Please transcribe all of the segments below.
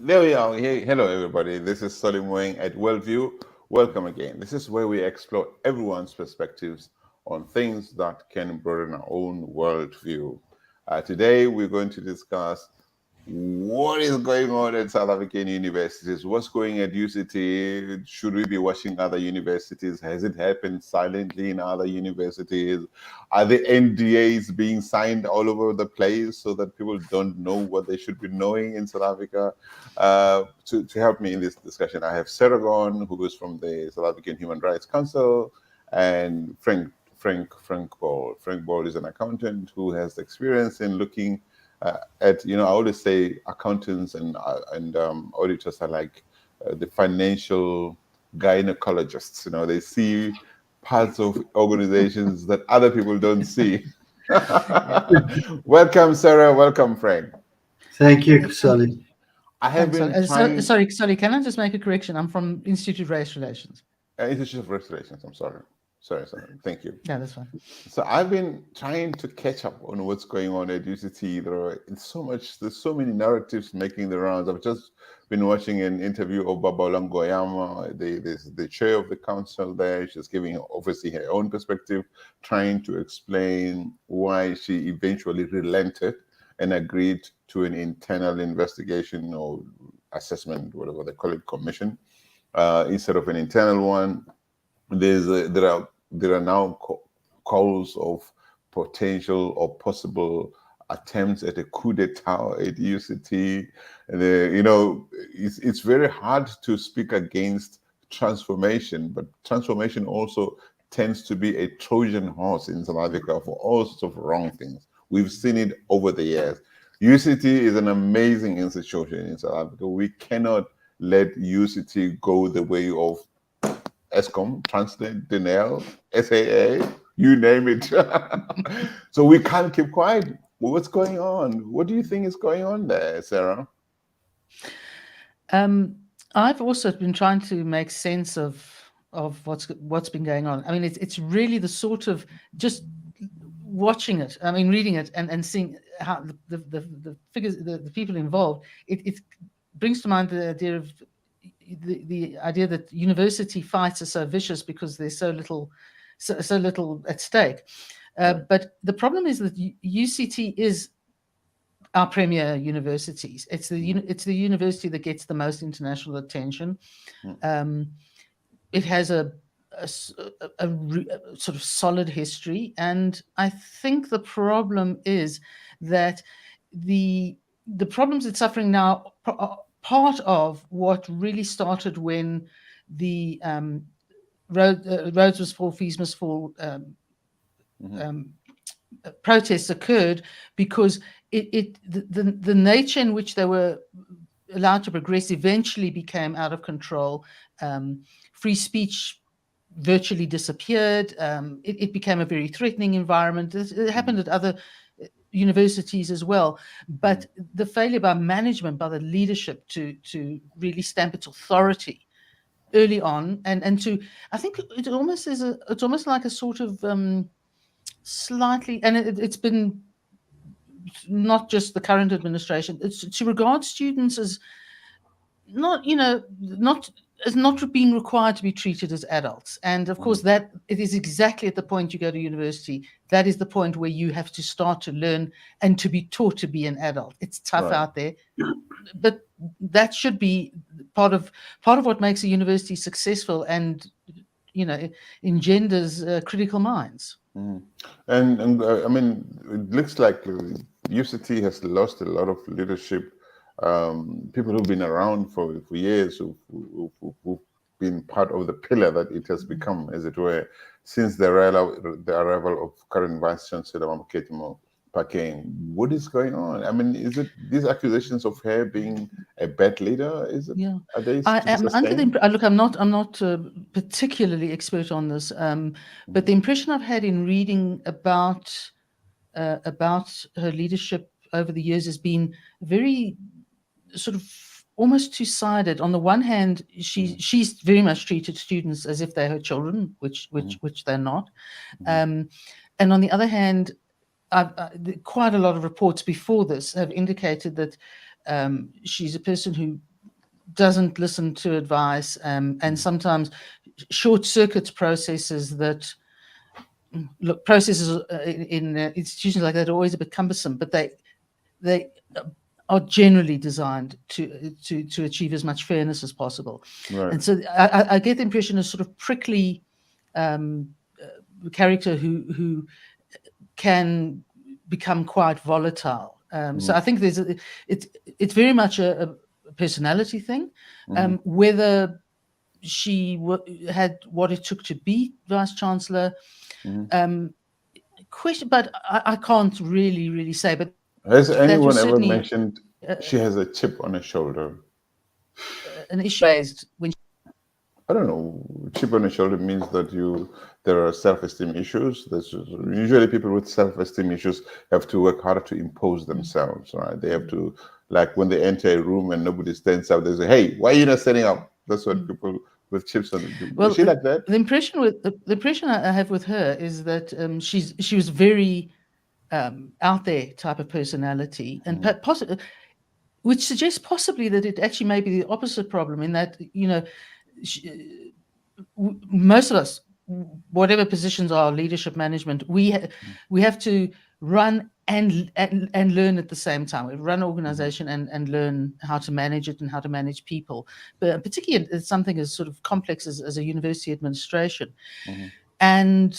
There we are. Hey, hello, everybody. This is Solim Wang at WorldView. Welcome again. This is where we explore everyone's perspectives on things that can broaden our own worldview. Today, we're going to discuss what is going on at South African universities, what's going at UCT, should we be watching other universities, has it happened silently in other universities, are the NDAs being signed all over the place so that people don't know what they should be knowing in South Africa? To help me in this discussion, I have Sara Gon, who is from the South African Human Rights Council, and Frank Ball. Frank Ball is an accountant who has experience in looking I always say accountants and auditors are like the financial gynecologists. They see parts of organizations that other people don't see. Welcome, Sarah. Welcome, Frank. Thank you, Sally. I have been trying... Sorry, can I just make a correction? I'm from Institute of Race Relations. Institute of Race Relations, I'm sorry. Sorry. Thank you. Yeah, that's fine. So I've been trying to catch up on what's going on at UCT. There's so many narratives making the rounds. I've just been watching an interview of Babalang Goyama, the chair of the council there. She's giving obviously her own perspective, trying to explain why she eventually relented and agreed to an internal investigation or assessment, whatever they call it, commission, instead of an internal one. There are now calls of potential or possible attempts at a coup d'etat at UCT. It's very hard to speak against transformation, but transformation also tends to be a Trojan horse in South Africa for all sorts of wrong things. We've seen it over the years. UCT is an amazing institution in South Africa. We cannot let UCT go the way of ESCOM, Transnet, Denel, SAA, you name it. So we can't keep quiet. What's going on? What do you think is going on there, Sarah? I've also been trying to make sense of what's been going on. I mean, it's really the sort of just watching it. I mean, reading it and seeing how the figures, the people involved. It brings to mind the idea of the idea that university fights are so vicious because there's so little at stake. But the problem is that UCT is our premier universities. It's the university that gets the most international attention. It has a sort of solid history, and I think the problem is that the problems it's suffering now are part of what really started when the Rhodes Must Fall, Fees Must Fall protests occurred, because the nature in which they were allowed to progress eventually became out of control. Free speech virtually disappeared. It became a very threatening environment. It happened at other universities as well, but the failure by management, by the leadership to really stamp its authority early on, and to, I think it's almost like a sort of slightly, and it's been not just the current administration, it's to regard students as not being required to be treated as adults. And of course, that it is exactly at the point you go to university, that is the point where you have to start to learn and to be taught to be an adult. It's tough out there, but that should be part of what makes a university successful and engenders critical minds. And I mean, it looks like UCT has lost a lot of leadership. People who've been around for years, who've been part of the pillar that it has become, as it were, since the arrival of current Vice Chancellor Mamoketimo Pakeng. What is going on? I mean, is it these accusations of her being a bad leader? Is it? Yeah, are they I am under the look. I'm not particularly expert on this, but the impression I've had in reading about her leadership over the years has been very sort of almost two-sided. On the one hand, she's very much treated students as if they're her children, which they're not, and on the other hand, quite a lot of reports before this have indicated that She's a person who doesn't listen to advice, and sometimes short circuits processes that. Look, processes in institutions like that are always a bit cumbersome, but they are generally designed to achieve as much fairness as possible. Right. And so I get the impression of sort of prickly character who can become quite volatile. So I think it's very much a personality thing. Whether she had what it took to be vice chancellor, question, but I can't really say. But Has that anyone was ever certainly mentioned she has a chip on her shoulder? an issue raised when. I don't know. Chip on the shoulder means that there are self-esteem issues. Usually people with self-esteem issues have to work harder to impose themselves, right? They have to, like when they enter a room and nobody stands up, they say, "Hey, why are you not standing up?" That's what people with chips on them do. Well, is she like that? The impression I have with her is that she was very out there type of personality, and which suggests possibly that it actually may be the opposite problem, in that, you know, most of us, whatever positions are, leadership, management, we have to run and learn at the same time. We run an organization and learn how to manage it and how to manage people, but particularly it's something as sort of complex as a university administration. And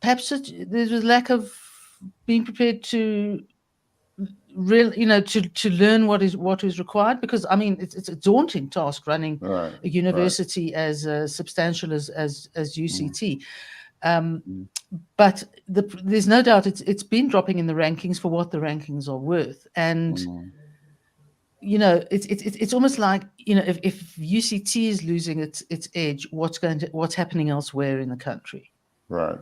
perhaps there's a lack of being prepared to to learn what is required, because I mean it's a daunting task running a university as substantial as UCT. But there's no doubt it's been dropping in the rankings for what the rankings are worth, and you know it's almost like, you know, if UCT is losing its edge, what's happening elsewhere in the country? Right.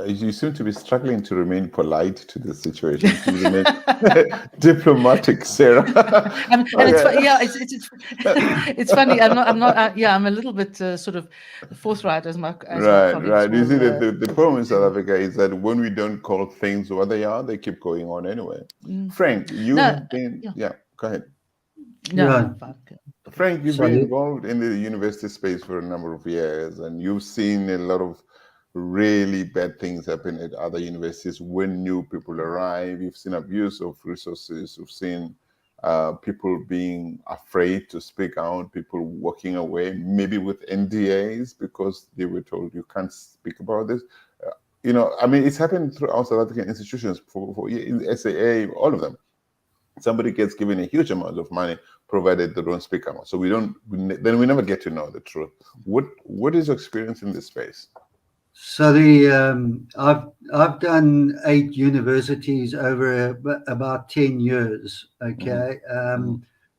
You seem to be struggling to remain polite to the situation, to remain diplomatic, Sarah. And it's funny. I'm not. I'm a little bit sort of forthright as my colleagues. Right. You see, the problem in South Africa is that when we don't call things what they are, they keep going on anyway. Frank, you have been. Yeah, go ahead. No, Frank, you've been involved in the university space for a number of years, and you've seen a lot of really bad things happen at other universities when new people arrive. You've seen abuse of resources. You've seen people being afraid to speak out, people walking away, maybe with NDAs because they were told you can't speak about this. You know, I mean, it's happened throughout South African institutions, for in SAA, all of them. Somebody gets given a huge amount of money provided they don't speak out. So we never get to know the truth. What is your experience in this space? So I've done 8 universities over about 10 years. Okay,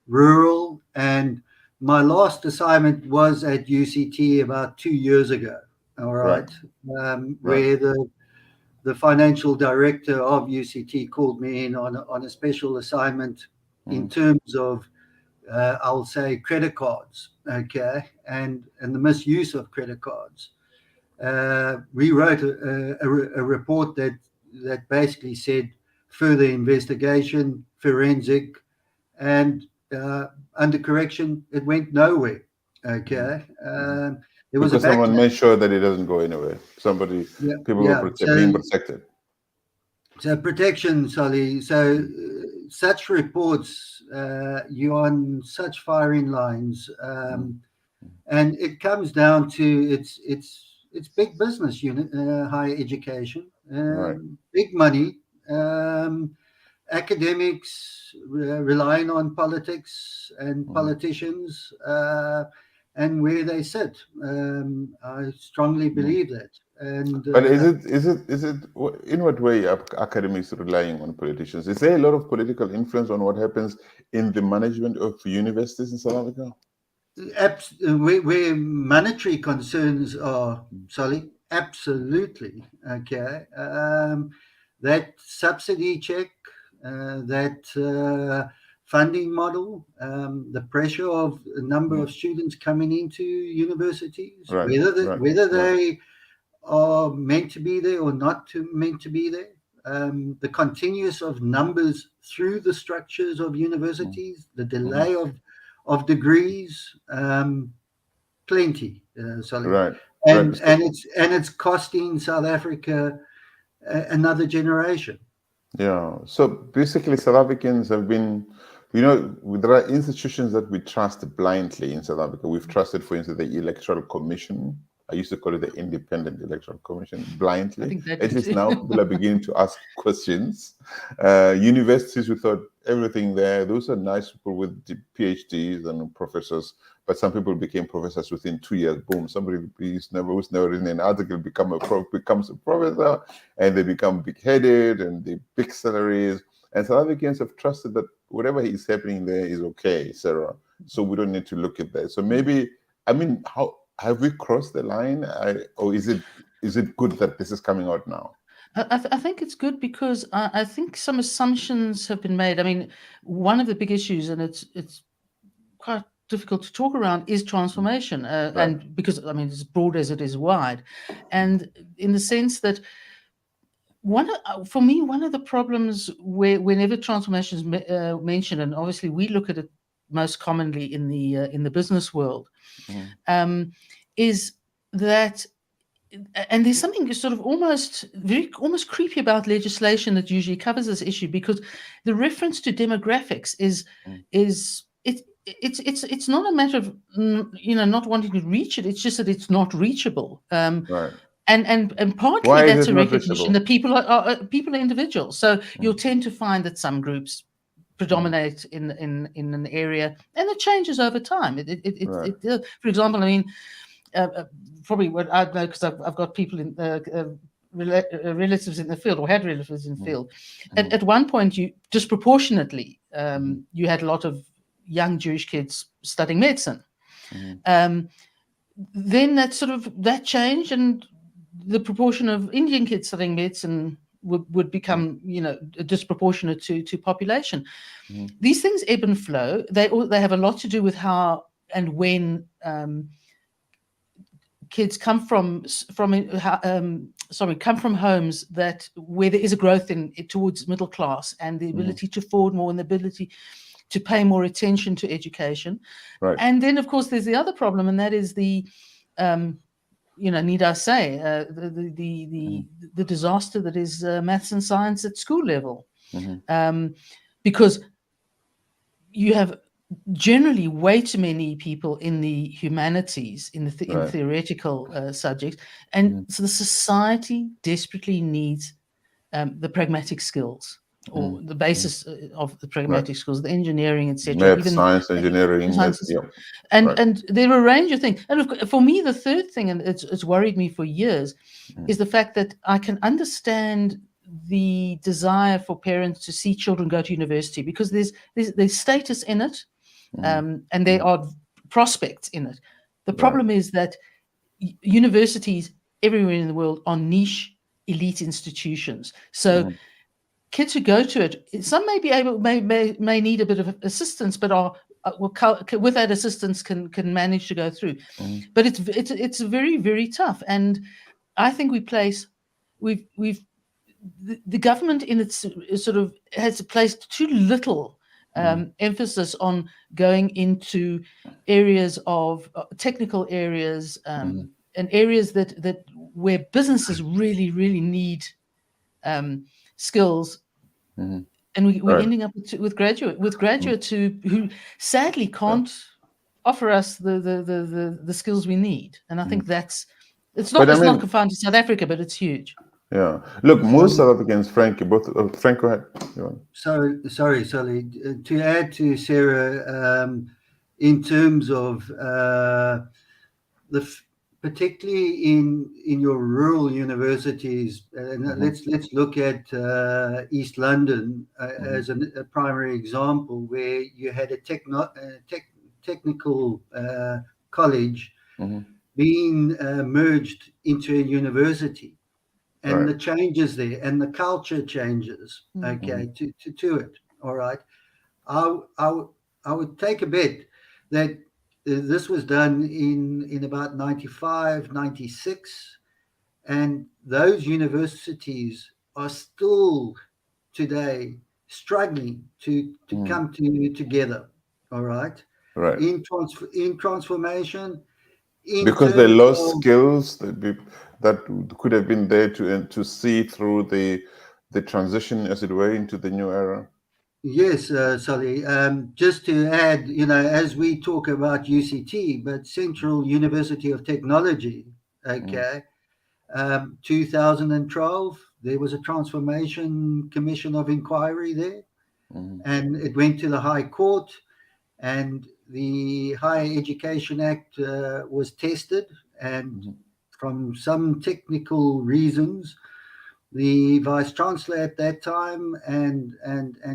rural, and my last assignment was at UCT about 2 years ago. All right, where the financial director of UCT called me in on a special assignment in terms of I'll say credit cards. Okay, and the misuse of credit cards. We wrote a report that basically said further investigation, forensic, and under correction, it went nowhere. Okay, there was because someone made sure that it doesn't go anywhere. People were being protected. So protection, Solly. So such reports, you're on such firing lines, and it comes down to it's big business unit, higher education, big money, academics relying on politics and politicians, and where they sit. I strongly believe that. And but is it in what way are academics relying on politicians? Is there a lot of political influence on what happens in the management of universities in South Africa? Where monetary concerns are, Solly, absolutely. Okay, that subsidy check, that funding model, the pressure of a number of students coming into universities, whether they are meant to be there or not meant to be there. the continuous of numbers through the structures of universities, the delay of degrees, plenty, Solly. Right. And Right. it's costing South Africa another generation. Yeah. So basically, South Africans have been, there are institutions that we trust blindly in South Africa. We've trusted, for instance, the Electoral Commission. I used to call it the Independent Electoral Commission I blindly. think that At is least now people are beginning to ask questions. Universities, we thought everything there, those are nice people with PhDs and professors, but some people became professors within 2 years. Boom, somebody who's never written an article becomes a professor, and they become big-headed and they big salaries. And South Africans have trusted that whatever is happening there is okay, Sarah. So we don't need to look at that. So maybe, how have we crossed the line, or is it good that this is coming out now? I think it's good because I think some assumptions have been made. I mean, one of the big issues, and it's quite difficult to talk around, is transformation, and because it's as broad as it is wide, and in the sense that for me, one of the problems whenever transformation is mentioned, and obviously we look at it most commonly in the business world, is that. And there's something sort of almost creepy about legislation that usually covers this issue, because the reference to demographics is it's not a matter of not wanting to reach it. It's just that it's not reachable. Right. And partly Why is that's it a not recognition reachable? that people are individuals. So you'll tend to find that some groups predominate in an area, and it changes over time. For example, probably what I know, because I've got people in relatives in the field, or had relatives in the field. At one point, you disproportionately you had a lot of young Jewish kids studying medicine. Then that changed, and the proportion of Indian kids studying medicine would become disproportionate to population. These things ebb and flow. They have a lot to do with how and when kids come from homes where there is a growth towards middle class, and the ability to afford more, and the ability to pay more attention to education. Right. And then, of course, there's the other problem, and that is the need I say, the disaster that is maths and science at school level, because you have generally way too many people in the humanities, in theoretical subjects, and so the society desperately needs the pragmatic skills, or the basis of the pragmatic skills, the engineering, etc. Math, science, engineering, and there are a range of things. And for me, the third thing, and it's worried me for years, is the fact that I can understand the desire for parents to see children go to university, because there's status in it. And there are prospects in it. The problem is that universities everywhere in the world are niche, elite institutions. So kids who go to it, some may need a bit of assistance, but with that assistance can manage to go through. But it's very, very tough. And I think the government in its has placed too little emphasis on going into areas of technical areas, and areas that where businesses really, really need skills. And we're ending up with graduates who sadly can't offer us the skills we need. And I think it's not confined to South Africa, but it's huge. Yeah. Look, most South Africans, Frank, Frank, go ahead. Sorry, Sully. To add to Sarah, in terms of particularly in your rural universities, let's look at East London as a primary example, where you had a technical college being merged into a university. And the changes there, and the culture changes, to it. All right. I would take a bet that this was done in about 95, 96. And those universities are still today struggling to come together. All right, Right. in transformation, in Because they terms lost of skills that could have been there to see through the transition, as it were, into the new era. yes, Sally. Just to add, as we talk about UCT, but Central University of Technology, Mm, okay, 2012, there was a transformation commission of inquiry there, mm, and it went to the High Court, and the Higher Education Act was tested, and mm, from some technical reasons, the vice chancellor at that time and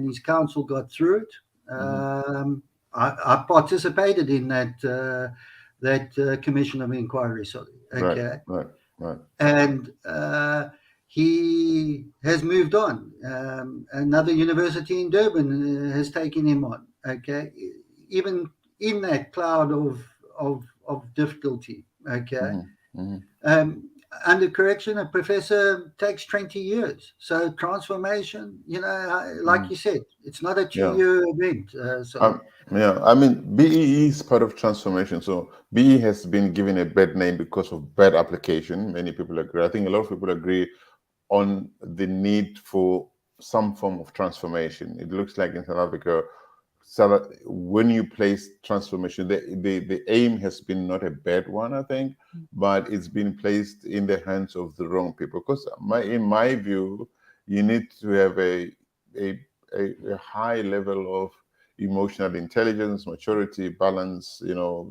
his council got through it. mm. I participated in that commission of inquiry. Sorry, Right, okay, right, right. and he has moved on. Another university in Durban has taken him on. Okay, even in that cloud of difficulty. Okay, Mm, mm. um, under correction, a professor takes 20 years. So transformation, like Mm. you said, it's not a Yeah. 2-year event. Sorry. Um, yeah, I mean, BEE is part of transformation. So BE has been given a bad name because of bad application. Many people agree. I think a lot of people agree on the need for some form of transformation. It looks like in South Africa, when you place transformation, the aim has been not a bad one, I think, but it's been placed in the hands of the wrong people. Because in my view, you need to have a, a high level of emotional intelligence, maturity, balance,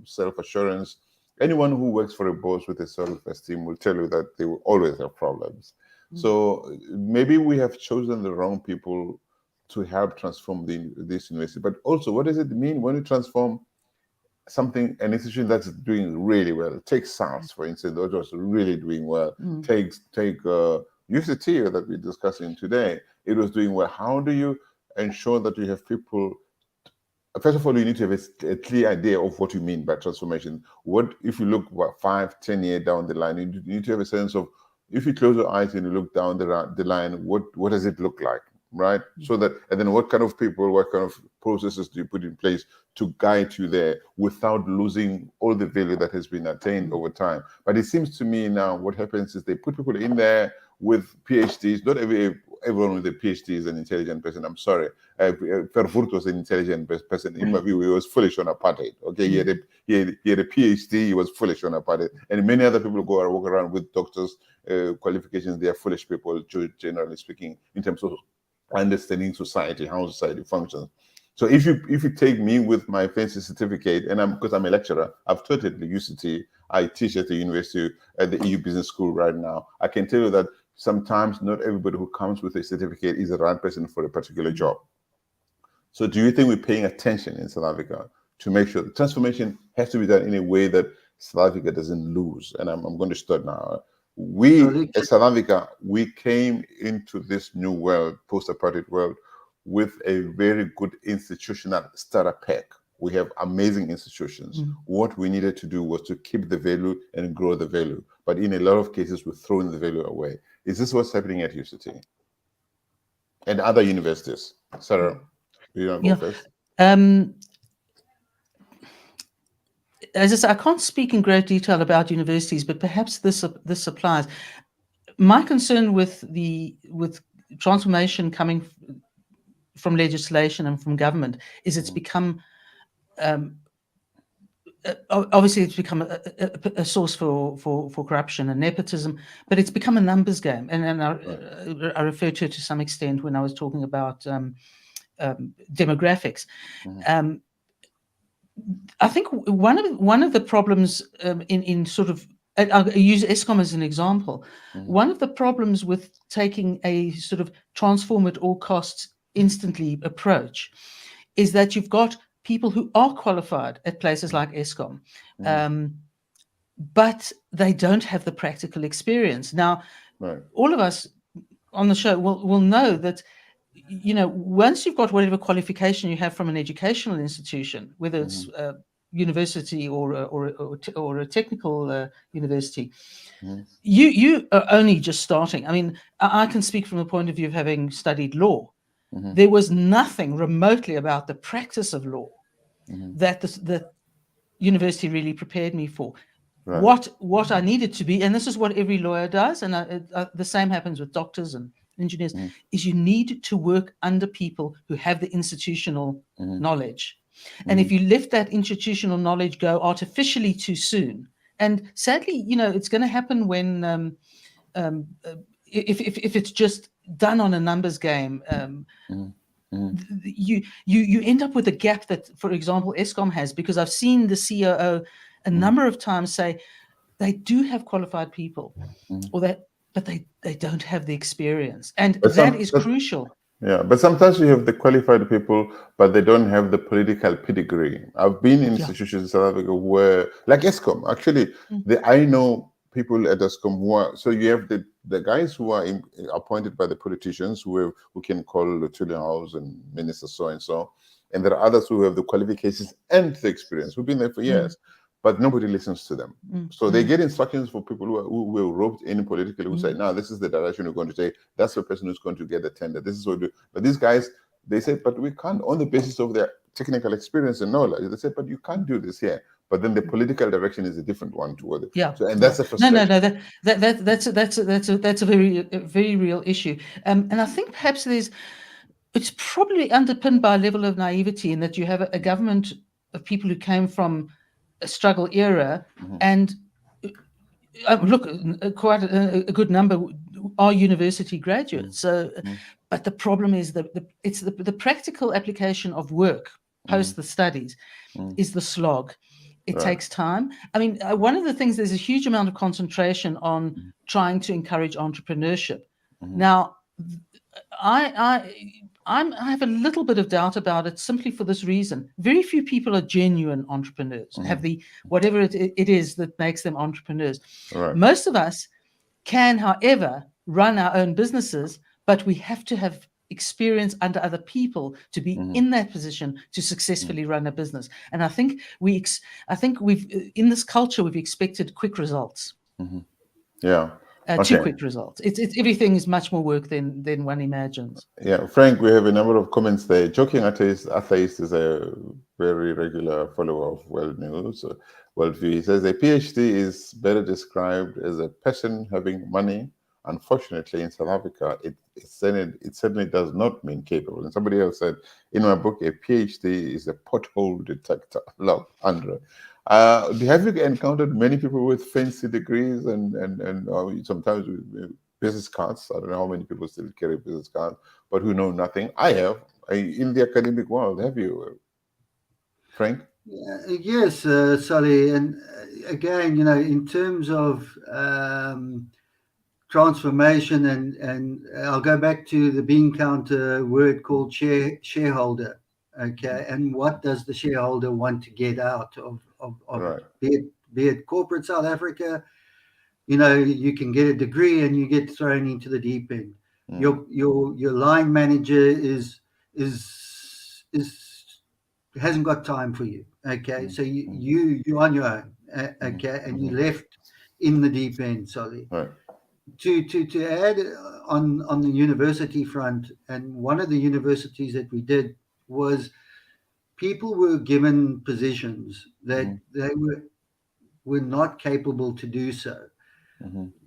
self-assurance. Anyone who works for a boss with a self-esteem will tell you that they will always have problems. So maybe we have chosen the wrong people to help transform this university. But also, what does it mean when you transform an institution that's doing really well? Take SARS, for instance, that was really doing well. Mm. Take UCT that we're discussing today. It was doing well. How do you ensure that you have people? First of all, you need to have a clear idea of what you mean by transformation. What if you look 5, 10 years down the line? You need to have a sense of, if you close your eyes and you look down the line, what does it look like, right? So that, and then what kind of people, what kind of processes do you put in place to guide you there without losing all the value that has been attained over time? But it seems to me now what happens is they put people in there with PhDs. Not everyone with a PhD is an intelligent person. I'm sorry. Vervoort was an intelligent person. In my view, he was foolish on apartheid. Okay, he had a PhD. He was foolish on apartheid, and many other people walk around with doctors' qualifications. They are foolish people, generally speaking, in terms of understanding society, how society functions. So if you take me with my fancy certificate, and because I'm a lecturer, I've taught at the UCT, I teach at the university at the EU Business School right now. I can tell you that sometimes not everybody who comes with a certificate is the right person for a particular job. So do you think we're paying attention in South Africa to make sure the transformation has to be done in a way that South Africa doesn't lose? And I'm going to start now. We, Sorry. as South Africa, we came into this new world, post-apartheid world, with a very good institutional starter pack. We have amazing institutions. What we needed to do was to keep the value and grow the value. But in a lot of cases, we're throwing the value away. Is this what's happening at UCT and other universities? Sarah, you want to go Yeah. first? As I say, I can't speak in great detail about universities, but perhaps this applies. My concern with transformation coming from legislation and from government is it's become obviously it's become a source for corruption and nepotism, but it's become a numbers game, and I referred to it to some extent when I was talking about demographics. I think one of the problems in sort of, I'll use Eskom as an example. One of the problems with taking a sort of transform at all costs instantly approach is that you've got people who are qualified at places like Eskom, but they don't have the practical experience. Now, all of us on the show will know that, once you've got whatever qualification you have from an educational institution, whether it's university or a technical university, Mm-hmm. you are only just starting. I mean, I can speak from the point of view of having studied law. Mm-hmm. There was nothing remotely about the practice of law Mm-hmm. that the university really prepared me for. Right. What I needed to be, and this is what every lawyer does, and the same happens with doctors and engineers, Mm-hmm. is you need to work under people who have the institutional Mm-hmm. knowledge. And if you let that institutional knowledge go artificially too soon, and sadly, it's going to happen when if it's just done on a numbers game, you end up with a gap that, for example, ESCOM has, because I've seen the COO a number of times say they do have qualified people, but they don't have the experience, and But that is crucial. Yeah, but sometimes you have the qualified people, but they don't have the political pedigree. I've been in institutions in South Africa where, like ESCOM, actually, I know people at ESCOM who are, so you have the guys who are appointed by the politicians who can call the Trillion House and Minister so and so, and there are others who have the qualifications and the experience, who've been there for years, but nobody listens to them. So they get instructions for people who were roped in politically, who say, "No, this is the direction we're going to take. That's the person who's going to get the tender. This is what we do." But these guys, they say, "But we can't," on the basis of their technical experience and knowledge. They say, "But you can't do this here." But then the political direction is a different one toward it. And that's a frustration. No. That's a very real issue. And I think perhaps it's probably underpinned by a level of naivety in that you have a government of people who came from a struggle era, and look, quite a good number are university graduates. So, but the problem is that it's the practical application of work post the studies is the slog. It takes time. I mean, one of the things, there's a huge amount of concentration on trying to encourage entrepreneurship. Now, I have a little bit of doubt about it, simply for this reason. Very few people are genuine entrepreneurs, have the whatever it is that makes them entrepreneurs. Most of us can, however, run our own businesses, but we have to have experience under other people to be in that position to successfully run a business. And I think we've in this culture we've expected quick results. Yeah. Too quick results. It's everything is much more work than one imagines. Yeah, Frank, we have a number of comments there. Joking Atheist is a very regular follower of World News, Worldview. He says a PhD is better described as a person having money. Unfortunately, in South Africa, it certainly does not mean capable. And somebody else said, in my book, a PhD is a pothole detector. Love, Andre. Have you encountered many people with fancy degrees and sometimes with business cards? I don't know how many people still carry business cards, but who know nothing. I have. In the academic world, have you, Frank? Yes, Sully. And again, in terms of transformation, and I'll go back to the bean counter word called shareholder. Okay, and what does the shareholder want to get out of it? Be it corporate South Africa, you can get a degree and you get thrown into the deep end. Your line manager hasn't got time for you. Okay, so you're on your own. Okay, and you left in the deep end, Solly. To add on the university front, and one of the universities that we did was people were given positions that they were not capable to do so.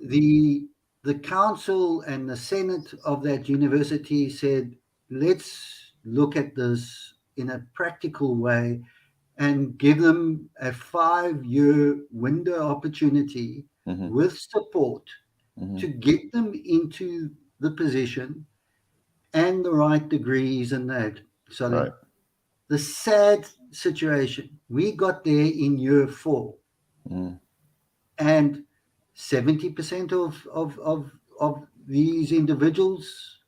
The council and the senate of that university said, let's look at this in a practical way and give them a 5-year window opportunity with support to get them into the position and the right degrees and that. So the sad situation, we got there in year 4, and 70% of these individuals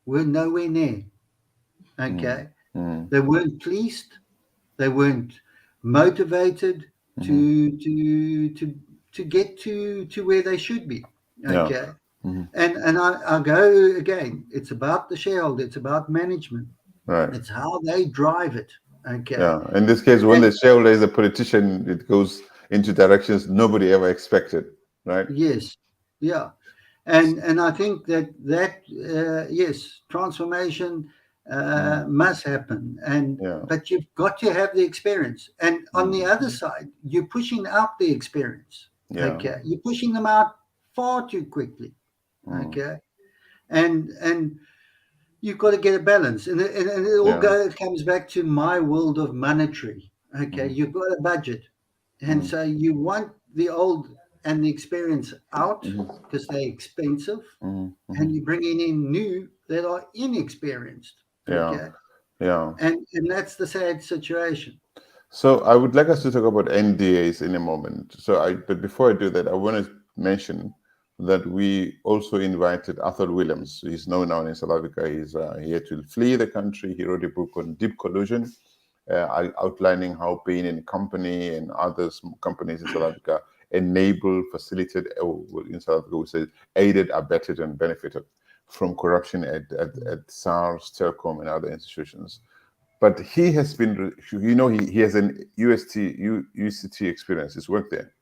were nowhere near. Okay, they weren't pleased, they weren't motivated to get to where they should be. Okay. And I go again, it's about the shareholder, it's about management. It's how they drive it. Okay. Yeah. In this case, when the shareholder is a politician, it goes into directions nobody ever expected, right? Yes. Yeah. And I think that yes, transformation must happen, Yeah. but you've got to have the experience. And on the other side, you're pushing out the experience. Yeah. Okay, you're pushing them out far too quickly. Okay, and you've got to get a balance, and it all comes back to my world of monetary. Okay, you've got a budget, and so you want the old and the experience out because they're expensive, and you're bringing in new that are inexperienced. Yeah. Okay, Yeah. and that's the sad situation. So I would like us to talk about NDAs in a moment. But before I do that, I want to mention that we also invited Arthur Williams. He's known now in South Africa. He's here to flee the country. He wrote a book on deep collusion, outlining how being in a company and other companies in South Africa enabled, facilitated, in South Africa we say aided, abetted, and benefited from corruption at SARS, Telkom, and other institutions. But he has been, he has an UCT experience. He's worked there.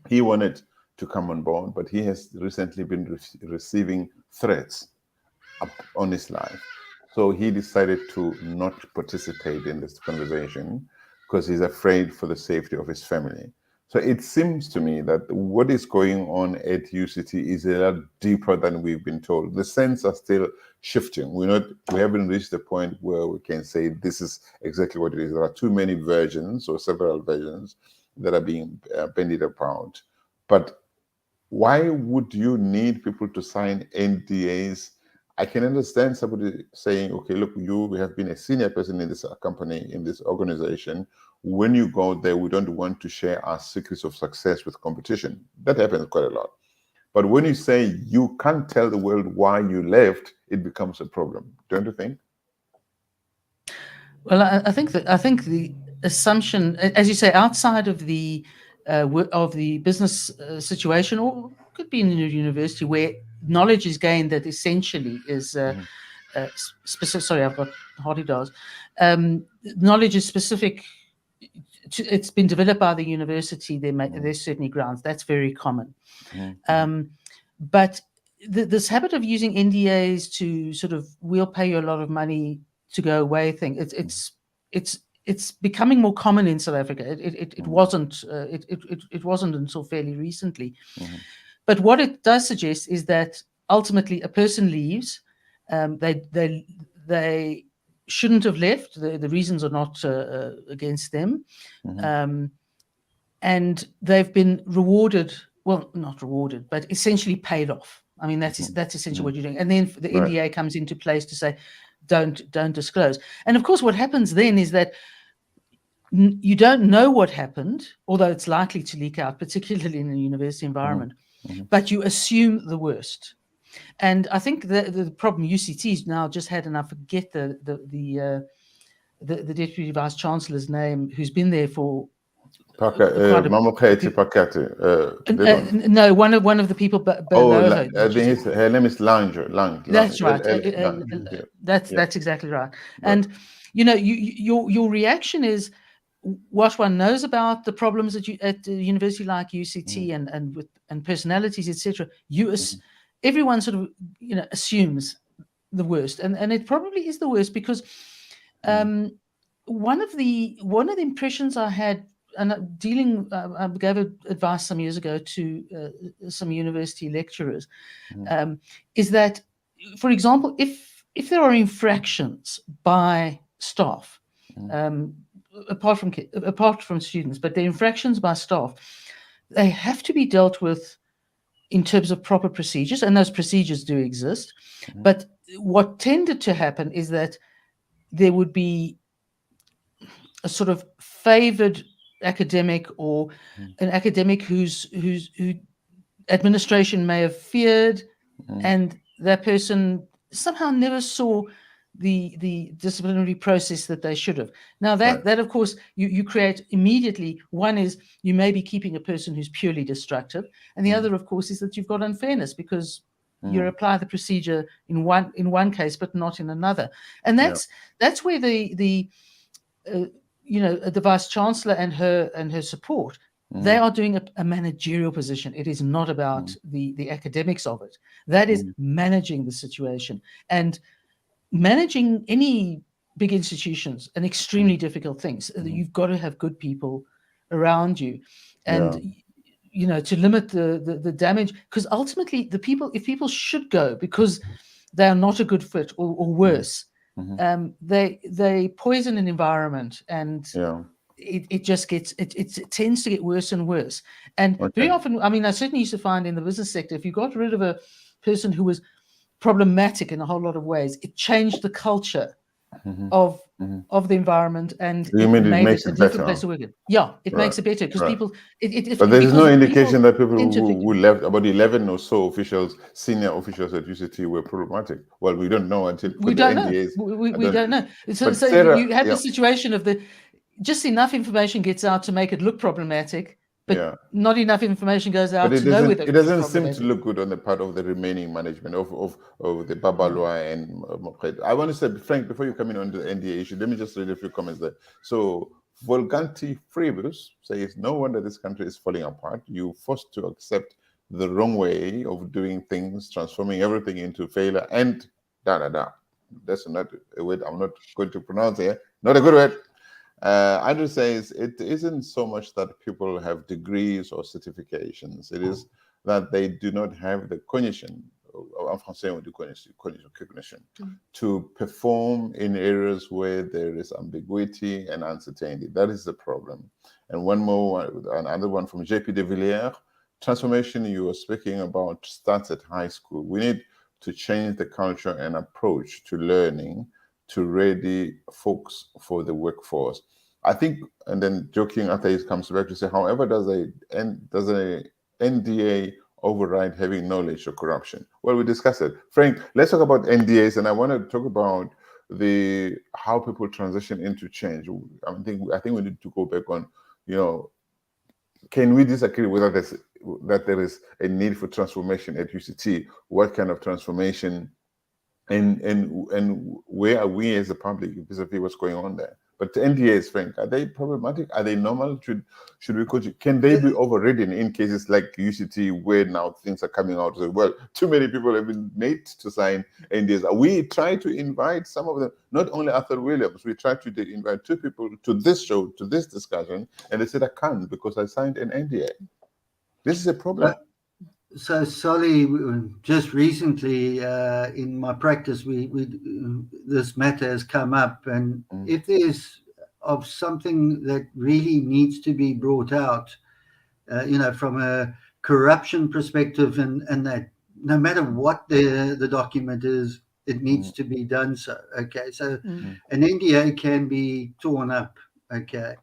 He wanted to come on board, but he has recently been receiving threats on his life. So he decided to not participate in this conversation because he's afraid for the safety of his family. So it seems to me that what is going on at UCT is a lot deeper than we've been told. The sense are still shifting. We haven't reached the point where we can say this is exactly what it is. There are too many versions or several versions that are being bandied about. But why would you need people to sign NDAs? I can understand somebody saying, okay, look, we have been a senior person in this company, in this organization. When you go there, we don't want to share our secrets of success with competition. That happens quite a lot. But when you say you can't tell the world why you left, it becomes a problem, don't you think? Well, I think the assumption, as you say, outside of the business situation, or could be in a university where knowledge is gained that essentially is specific. Sorry, I've got hardy dogs. Knowledge is specific. It's been developed by the university. There's certainly grounds. That's very common. But this habit of using NDAs to sort of, we'll pay you a lot of money to go away thing. It's becoming more common in South Africa. It wasn't until fairly recently. But what it does suggest is that ultimately a person leaves. They shouldn't have left. The reasons are not against them, and they've been rewarded. Well, not rewarded, but essentially paid off. I mean, that's essentially what you're doing. And then the NDA comes into place to say, don't disclose. And of course, what happens then is that you don't know what happened, although it's likely to leak out, particularly in a university environment, but you assume the worst. And I think the problem UCT's now just had, and I forget the deputy vice chancellor's name, who's been there for Mamokete Pakate. No, one of the people below her. I think her name is Lange. That's right. That's exactly right. And your reaction is what one knows about the problems at a university like UCT and personalities, etc. Everyone sort of assumes the worst, and it probably is the worst because one of the impressions I had, and I gave advice some years ago to some university lecturers, is that, for example, if there are infractions by staff, apart from students, but the infractions by staff, they have to be dealt with in terms of proper procedures, and those procedures do exist. But what tended to happen is that there would be a sort of favored academic, or an academic whose administration may have feared, and that person somehow never saw the disciplinary process that they should have. Now that of course you create immediately. One is you may be keeping a person who's purely destructive, and the other of course is that you've got unfairness because you apply the procedure in one case but not in another. And that's where the the vice chancellor and her support, they are doing a managerial position. It is not about the academics of it. That is managing the situation, and managing any big institutions, an extremely difficult thing. So you've got to have good people around you, and to limit the damage, because ultimately if people should go because they are not a good fit or worse, they poison an environment, and it just gets it tends to get worse and worse. And very often, I mean, I certainly used to find in the business sector, if you got rid of a person who was problematic in a whole lot of ways, it changed the culture of the environment, and You mean it makes a it different better? place to work in. Yeah, it makes it better because people. But there is no indication that people interfere. who left, about 11 or so officials, senior officials at UCT, were problematic. Well, we don't know until we don't know. NDAs. We don't know. So Sarah, you have the situation of just enough information gets out to make it look problematic, but not enough information goes out to know whether it doesn't seem to look good on the part of the remaining management of the Babalwa and Mokred. I want to say, Frank, before you come in on the NDA issue, let me just read a few comments there. So Volganti Freebus says, no wonder this country is falling apart. You forced to accept the wrong way of doing things, transforming everything into failure and da. That's not a word I'm not going to pronounce here. Not a good word. Andrew says it isn't so much that people have degrees or certifications. It is that they do not have the cognition, en français on dit cognition, to perform in areas where there is ambiguity and uncertainty. That is the problem. And another one from JP de Villiers, transformation you were speaking about starts at high school. We need to change the culture and approach to learning to ready folks for the workforce. I think, and then joking after he comes back to say, however, does a NDA override having knowledge or corruption? Well, we discussed it. Frank, let's talk about NDAs, and I want to talk about how people transition into change. I think we need to go back on, can we disagree whether that there is a need for transformation at UCT? What kind of transformation? And where are we as a public vis-a-vis what's going on there? But the NDAs, Frank, are they problematic? Are they normal? Should we coach? Can they be overridden in cases like UCT, where now things are coming out? So, well, too many people have been made to sign NDAs. We try to invite some of them, not only Arthur Williams. We try to invite 2 people to this show, to this discussion, and they said I can't because I signed an NDA. This is a problem. So, Solly, just recently in my practice, this matter has come up, and if there's of something that really needs to be brought out, from a corruption perspective, and that no matter what the document is, it needs to be done so. Okay, so an NDA can be torn up. Okay.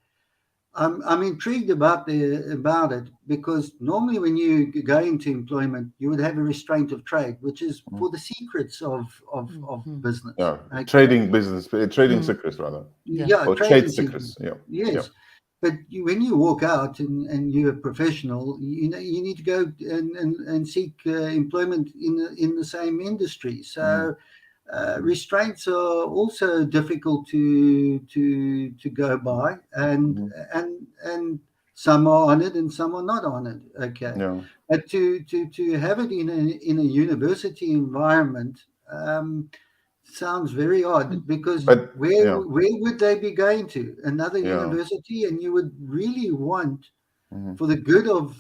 I'm intrigued about it because normally when you go into employment, you would have a restraint of trade, which is for the secrets of business. Yeah, okay? trading secrets rather. Yeah, or trade secrets. Yeah. Yes. But when you walk out and you're a professional, you need to go and seek employment in the same industry. So restraints are also difficult to go by, and some are honored and some are not honored. Okay, but to have it in a university environment sounds very odd, because where would they be going to? Another university? And you would really want, for the good of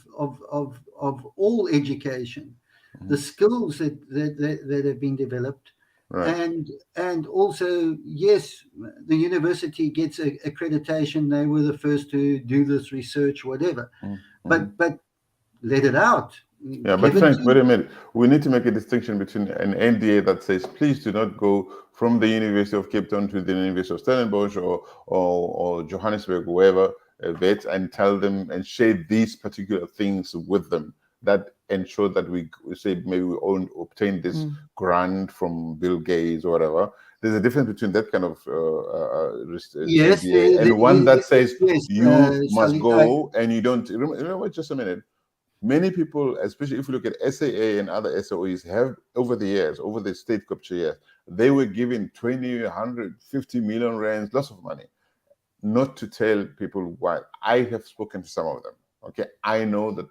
all education, the skills that have been developed. Right. And also, yes, the university gets accreditation. They were the first to do this research, whatever. But let it out. Yeah, but Frank, wait a minute. We need to make a distinction between an NDA that says, please do not go from the University of Cape Town to the University of Stellenbosch or Johannesburg, wherever, vet, and tell them and share these particular things with them that ensure that we say maybe we obtain this grant from Bill Gates or whatever. There's a difference between that kind of NDA and one that says you must go and you don't. Remember, just a minute. Many people, especially if you look at SAA and other SOEs, have over the state capture years, they were given 20, 150 million rands, lots of money. not to tell people why. I have spoken to some of them. Okay, I know that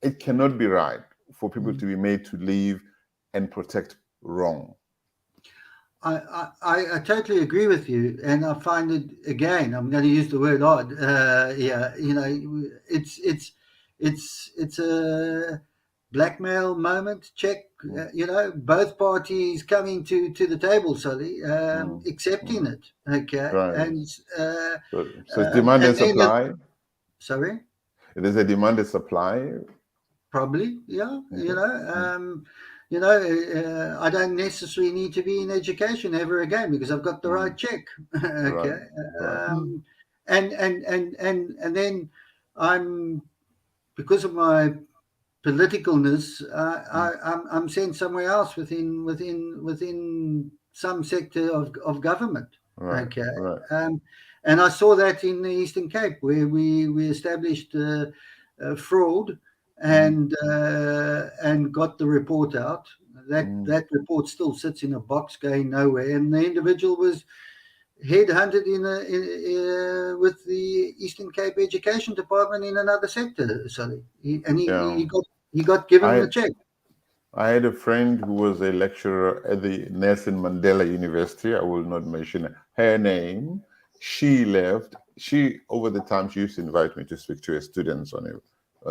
it cannot be right for people to be made to leave and protect wrong. I totally agree with you, and I find it, again, I'm going to use the word odd. Yeah, you know, it's a blackmail moment. Check, you know, both parties coming to the table, Sully, accepting it. Okay, Right. and So it's demand and then supply. sorry. There's a demand and supply. Probably, yeah. Okay. I don't necessarily need to be in education ever again because I've got the right check. Right. Okay, Right. and then I'm, because of my politicalness, I'm sent somewhere else within some sector of government. Right. Okay, Right. and I saw that in the Eastern Cape where we established fraud and got the report out. That report still sits in a box going nowhere, and the individual was headhunted with the Eastern Cape Education Department in another sector. So Yeah. he got given I the check. I had a friend who was a lecturer at the Nelson Mandela University. I will not mention her name. She left. She, over the time, she used to invite me to speak to her students on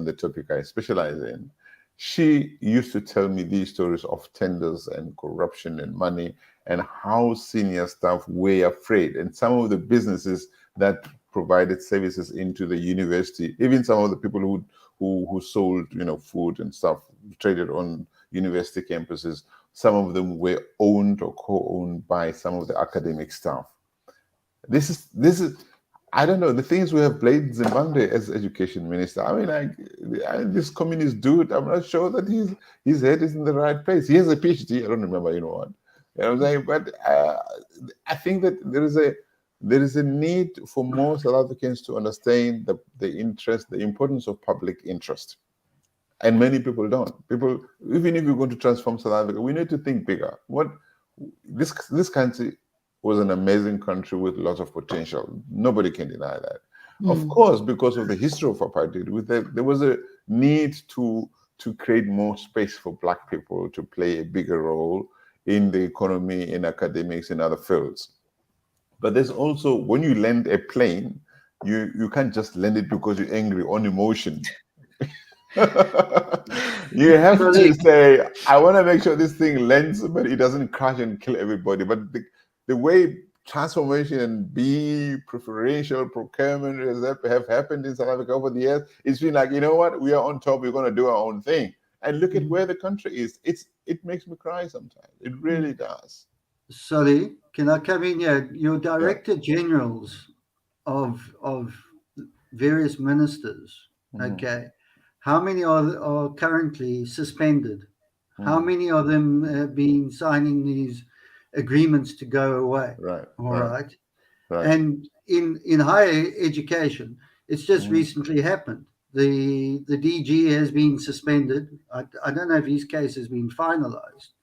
the topic I specialize in. She used to tell me these stories of tenders and corruption and money and how senior staff were afraid. And some of the businesses that provided services into the university, even some of the people who sold, food and stuff, traded on university campuses, some of them were owned or co-owned by some of the academic staff. This is I don't know, the things we have played Zimbabwe as education minister. I mean, this communist dude, I'm not sure that his head is in the right place. He has a PhD. I don't remember, what. You know what I'm saying? But I think that there is a need for more South Africans to understand the importance of public interest. And many people don't. People, even if you're going to transform South Africa, we need to think bigger. This country was an amazing country with lots of potential. Nobody can deny that. Of course, because of the history of apartheid, there was a need to create more space for Black people to play a bigger role in the economy, in academics, in other fields. But there's also, when you land a plane, you can't just land it because you're angry on emotion. You have to say, I want to make sure this thing lands, but it doesn't crash and kill everybody. But the way transformation and preferential procurement have happened in South Africa over the years, it's been like, you know what, we are on top, we're going to do our own thing. And look at where the country is. It makes me cry sometimes. It really does. Sorry, can I come in here? Your director generals of various ministers, okay, how many are currently suspended? How many of them have been signing these agreements to go away? Right. All right. Right. And in higher education, it's just recently happened. The DG has been suspended. I don't know if his case has been finalized,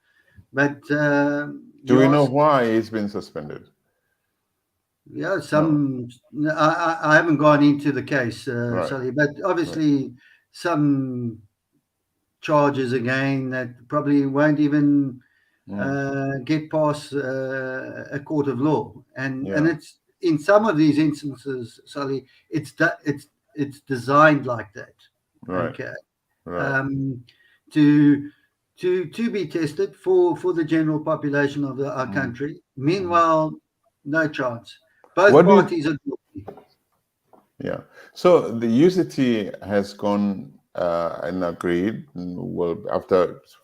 but do we know why he's been suspended? Yeah, I haven't gone into the case, Sally, but obviously some charges again that probably won't even get past a court of law, and it's in some of these instances, Sally, it's designed like that. Right. Okay. Right. To be tested for the general population of our country. Meanwhile, no chance. Both parties are guilty. Yeah. So the UCT has gone and agreed. Well,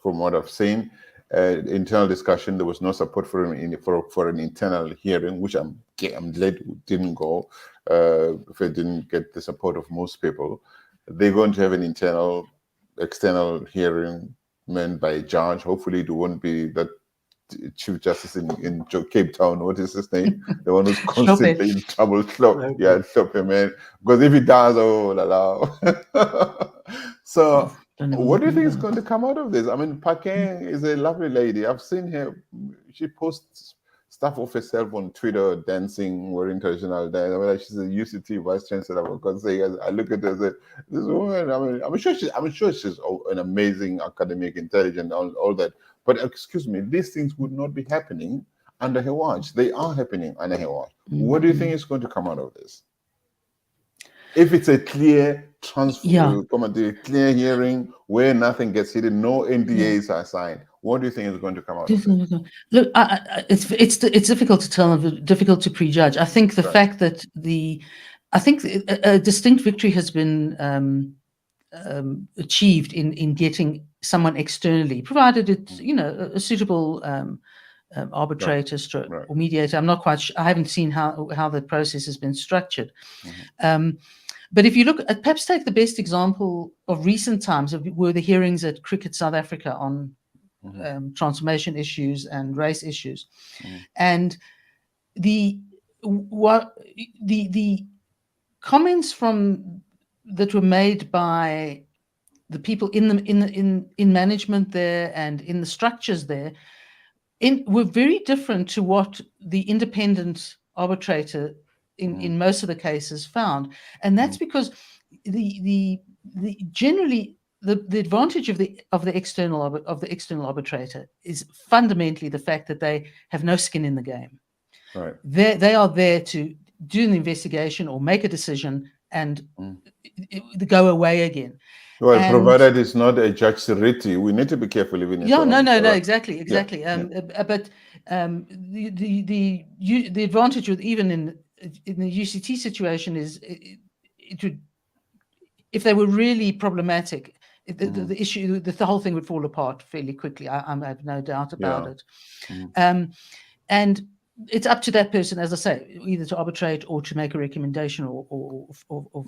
from what I've seen, internal discussion, there was no support for an internal hearing, which I'm glad it didn't go. If it didn't get the support of most people, they're going to have an external hearing meant by a judge. Hopefully, it won't be that Chief Justice in Cape Town, what is his name? The one who's constantly in trouble. Stop him, man. Because if he does, oh la la. So, what do you think is going to come out of this? I mean, Pakeng is a lovely lady. I've seen her. She posts staff of herself on Twitter dancing, wearing traditional dance. I mean, like, she's a UCT vice chancellor. For God's sake, I look at her and say, this woman. I mean, I'm sure she's an amazing academic, intelligent, all that. But excuse me, these things would not be happening under her watch. They are happening under her watch. What do you think is going to come out of this? If it's a clear clear hearing where nothing gets hidden, no NDAs are signed, what do you think is going to come out of it? Look, it's difficult to tell, difficult to prejudge. I think the fact that a distinct victory has been achieved in getting someone externally, provided it's a suitable arbitrator or mediator. I'm not quite sure. I haven't seen how the process has been structured. But if you look at, perhaps take the best example of recent times were the hearings at Cricket South Africa on transformation issues and race issues, and the comments that were made by the people in management there and in the structures there were very different to what the independent arbitrator in most of the cases found, and that's because generally the advantage of the external arbitrator is fundamentally the fact that they have no skin in the game. Right. They are there to do an investigation or make a decision and go away again. Well, provided it's not a Judge Siriti, we need to be careful even. Exactly. Yeah. But the advantage with even in the UCT situation is it would, if they were really problematic, the issue, the whole thing would fall apart fairly quickly. I have no doubt about it. And it's up to that person, as I say, either to arbitrate or to make a recommendation or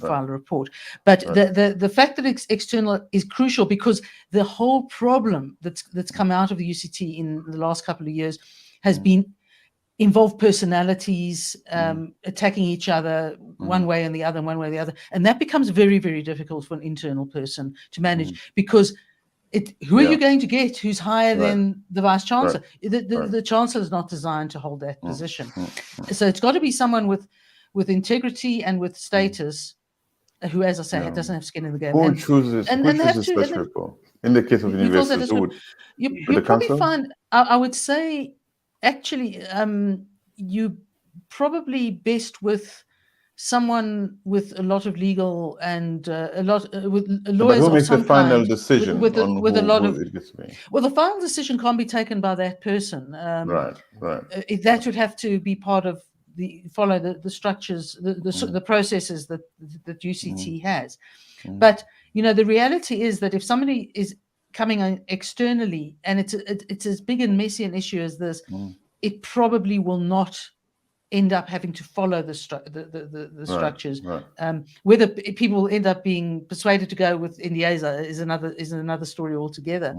file a report. But the fact that it's external is crucial, because the whole problem that's come out of the UCT in the last couple of years has been involved personalities attacking each other one way and the other, and that becomes very, very difficult for an internal person to manage, because who are you going to get who's higher than the vice chancellor? The chancellor is not designed to hold that position, so it's got to be someone with integrity and with status, who, as I say, doesn't have skin in the game. Who chooses such people? In the case of universities, you probably find, I would say, actually, you probably best with someone with a lot of legal and with lawyers. But who makes the final decision with a lot of? It gets to be? Well, the final decision can't be taken by that person. Right. That would have to be part of follow the structures, the processes that UCT has. But the reality is that if somebody is coming on externally, and it's as big and messy an issue as this, it probably will not end up having to follow the structures. Whether people will end up being persuaded to go with NDAs is another story altogether.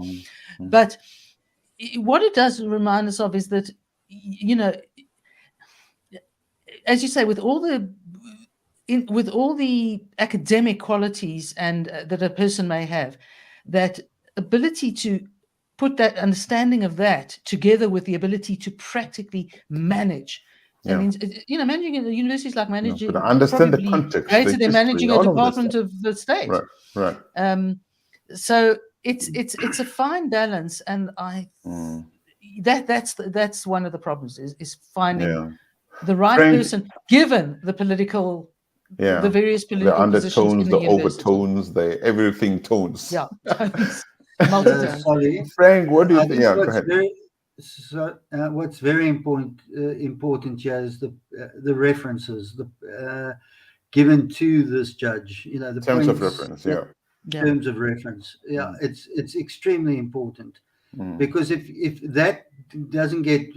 But what it does remind us of is that, as you say, with all the academic qualities and that a person may have, that ability to put that understanding of that together with the ability to practically manage. That means, managing a university is like managing. But I understand the context. They're managing a department of the state. Right. So it's a fine balance, and that's one of the problems is finding the right person, given the political, the various political the undertones, positions in the overtones, the everything tones. Yeah, tones. Multitones. Sorry, Frank, what do you think? Go ahead. What's very important here is the references given to this judge. The terms of reference. Terms of reference. It's extremely important, because if that doesn't get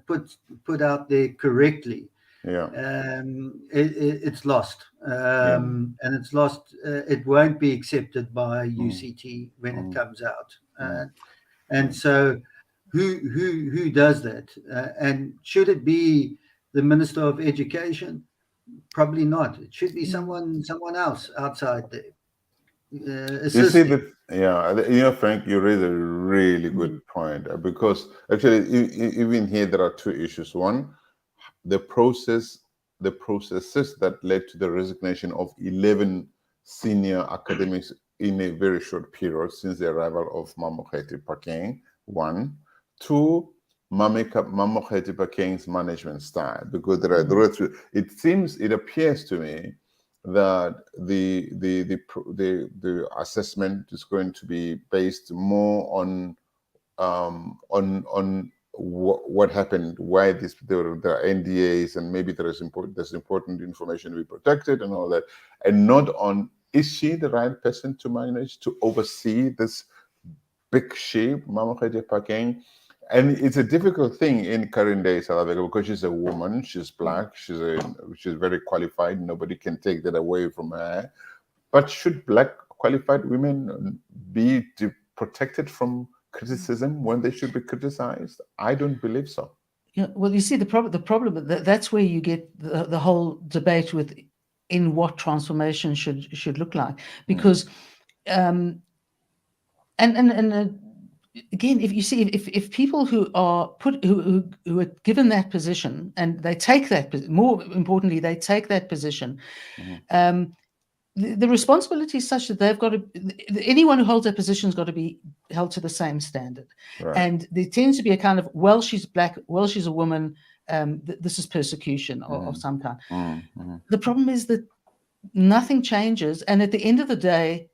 put out there correctly, it's lost, and it's lost. It won't be accepted by UCT when it comes out, and so. Who does that? And should it be the Minister of Education? Probably not. It should be someone else outside there. You see assisting. that, yeah, Frank, you raise a really good point because actually, even here, there are two issues. One, the processes that led to the resignation of 11 senior academics in a very short period since the arrival of Mamokgethi Phakeng. One, two, Mamokgethi Phakeng's management style, because there are two. It appears to me that the assessment is going to be based more on what happened, why there are NDAs, and maybe there's important information to be protected and all that, and not on, is she the right person to manage, to oversee this big ship, Mamokgethi Phakeng? And it's a difficult thing in current day South Africa because she's a woman, she's black, she's very qualified. Nobody can take that away from her. But should black qualified women be protected from criticism when they should be criticized? I don't believe so. Yeah, well, you see, the problem that's where you get the whole debate with in what transformation should look like, because again, if you see, if people who are who are given that position and they take that, more importantly, they take that position, the responsibility is such that they've got to, anyone who holds that position has got to be held to the same standard. Right. And there tends to be a kind of, well, she's black, well, she's a woman, this is persecution of some kind. The problem is that nothing changes, and at the end of the day,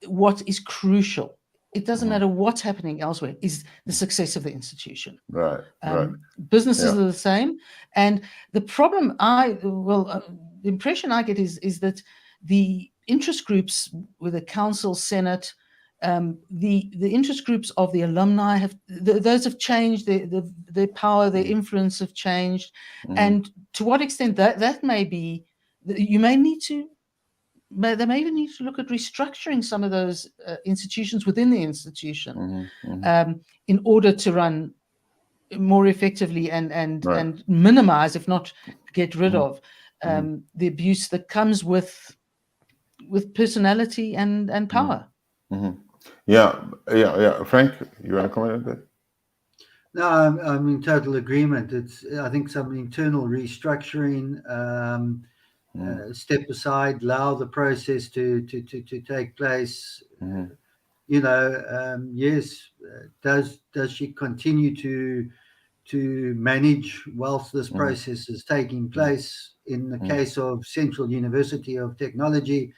what is crucial, it doesn't matter what's happening elsewhere, is the success of the institution. Right. Right. Businesses are the same, and the problem the impression I get is that the interest groups with the council, senate, the interest groups of the alumni those have changed. Their power, their influence have changed, and to what extent that may be, you may need to. They may even need to look at restructuring some of those institutions within the institution in order to run more effectively and minimize, if not get rid of, the abuse that comes with personality and power. Yeah. Frank, you want to comment on that? No, I'm in total agreement. I think some internal restructuring, step aside, allow the process to take place. Yes, does she continue to manage whilst this process is taking place? In the case of Central University of Technology,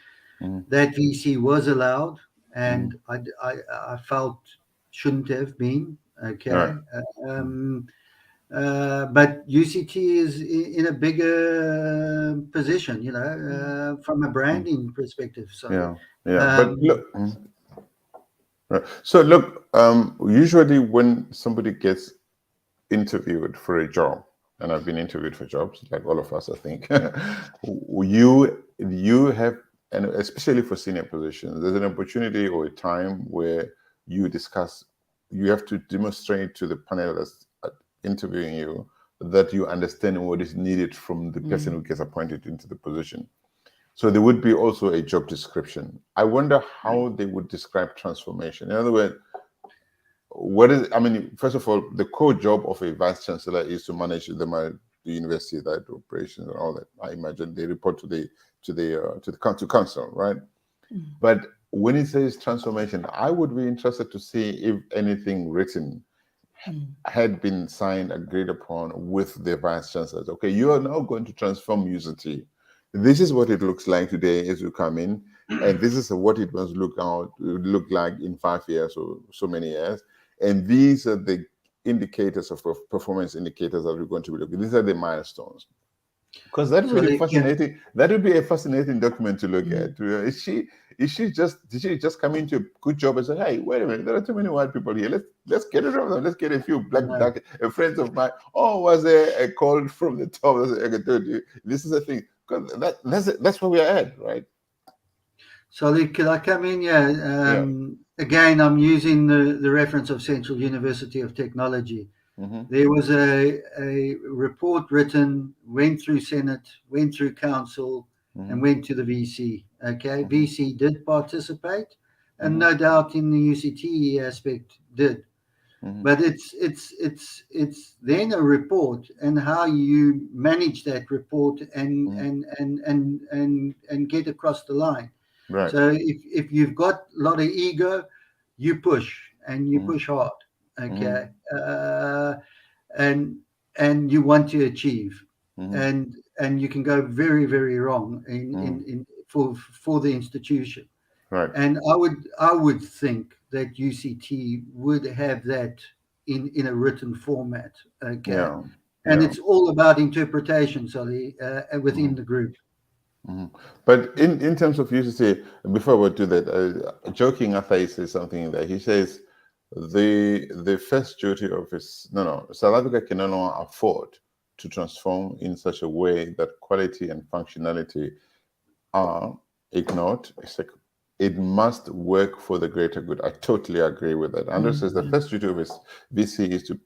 that VC was allowed, and I felt shouldn't have been. Okay. But UCT is in a bigger position, from a branding perspective. So, but look, so look, usually when somebody gets interviewed for a job, and I've been interviewed for jobs, like all of us, I think, you have, and especially for senior positions, there's an opportunity or a time where you have to demonstrate to the panelists interviewing you that you understand what is needed from the person who gets appointed into the position. So there would be also a job description. I wonder how they would describe transformation. In other words, first of all, the core job of a vice chancellor is to manage the university, that operations and all that. I imagine they report to the council, right? But when it says transformation, I would be interested to see if anything written had been signed, agreed upon with the vice chancellors. Okay, you are now going to transform UCT. This is what it looks like today as you come in, and this is what it must look like in 5 years or so many years. And these are the indicators of performance indicators that we're going to be looking. These are the milestones. Because that would be fascinating. That would be a fascinating document to look at. Did she just come into a good job and say, hey, wait a minute, there are too many white people here. Let's get rid of them. Let's get a few black friends of mine. Oh, was there a call from the top? This is a thing. Because that's where we are at, right? So could I come in? Yeah. Again, I'm using the reference of Central University of Technology. There was a report written, went through Senate, went through Council, and went to the VC. Okay, Mm-hmm. VC did participate, and Mm-hmm. no doubt in the UCT aspect did. Mm-hmm. But it's then a report and how you manage that report and get across the line. Right. So if you've got a lot of ego, you push and you Mm-hmm. push hard, Mm-hmm. okay, and you want to achieve, Mm-hmm. and you can go very very wrong in for the institution. Right. And I would think that UCT would have that in a written format, okay, Yeah. and Yeah. it's all about interpretation, Solly, within the group. Mhm. But in terms of UCC, before we do that, joking Athai says something that he says the first duty of his South Africa can no longer afford to transform in such a way that quality and functionality are ignored. It's like it must work for the greater good. I totally agree with that. Andrew says the first duty of his VC is to